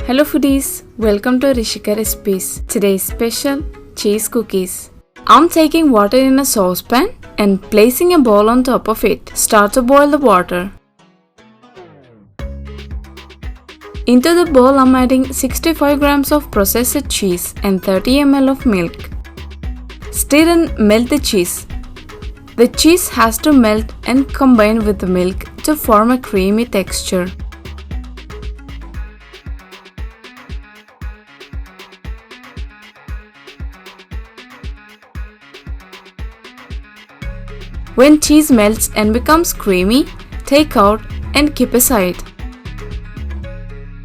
Hello foodies, welcome to Rishika recipes. Today's special cheese cookies. I'm taking water in a saucepan and placing a bowl on top of it. Start to boil the water. Into the bowl I'm adding 65 grams of processed cheese and 30 ml of milk. Stir and melt the cheese. The cheese has to melt and combine with the milk to form a creamy texture. When cheese melts and becomes creamy, take out and keep aside.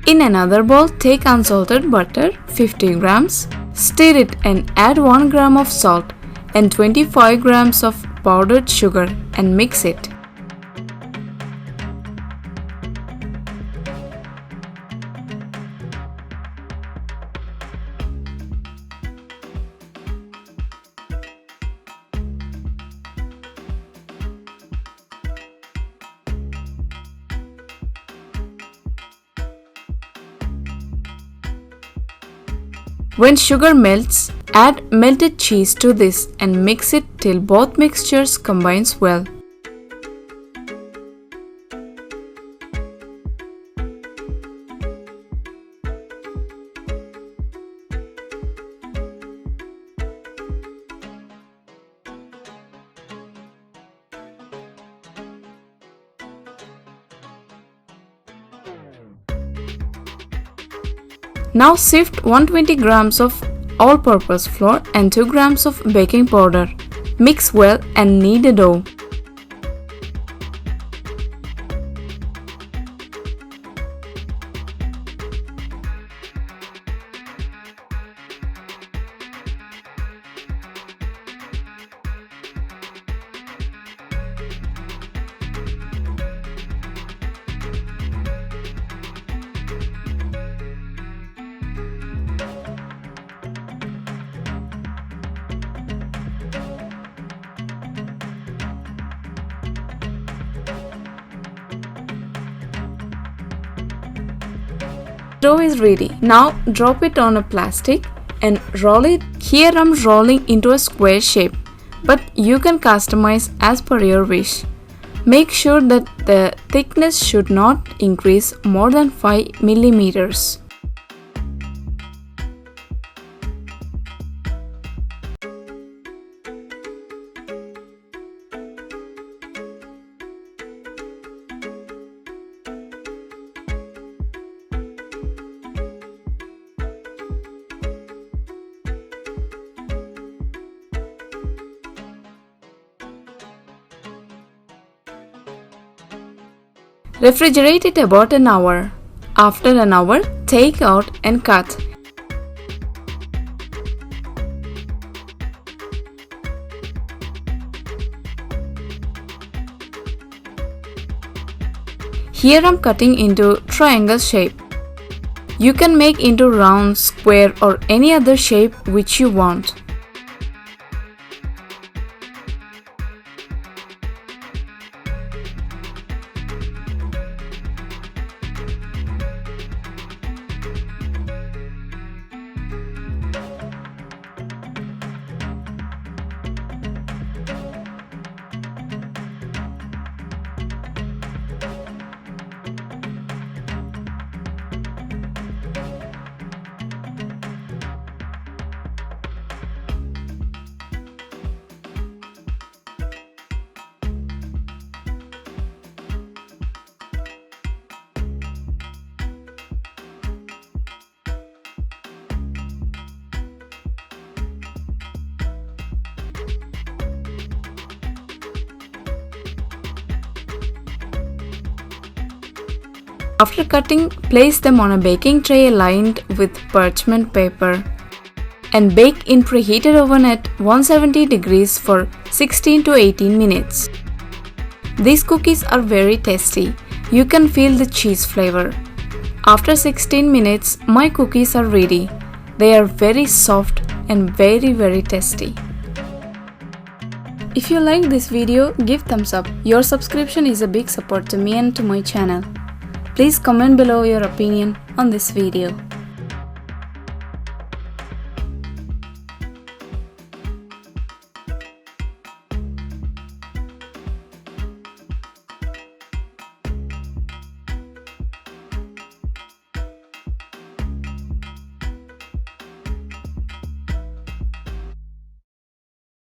In another bowl, take unsalted butter, 50 grams, stir it and add 1 gram of salt and 25 grams of powdered sugar and mix it. When sugar melts, add melted cheese to this and mix it till both mixtures combines well. Now sift 120 grams of all-purpose flour and 2 grams of baking powder. Mix well and knead a dough. Dough is ready. Now drop it on a plastic and roll it. Here I'm rolling into a square shape, but you can customize as per your wish. Make sure that the thickness should not increase more than 5 millimeters. Refrigerate it about an hour. After an hour, take out and cut. Here I'm cutting into triangle shape. You can make into round, square or any other shape which you want. After cutting, place them on a baking tray lined with parchment paper and bake in preheated oven at 170 degrees for 16 to 18 minutes. These cookies are very tasty. You can feel the cheese flavor. After 16 minutes, my cookies are ready. They are very soft and very tasty. If you like this video, give thumbs up. Your subscription is a big support to me and to my channel. Please comment below your opinion on this video.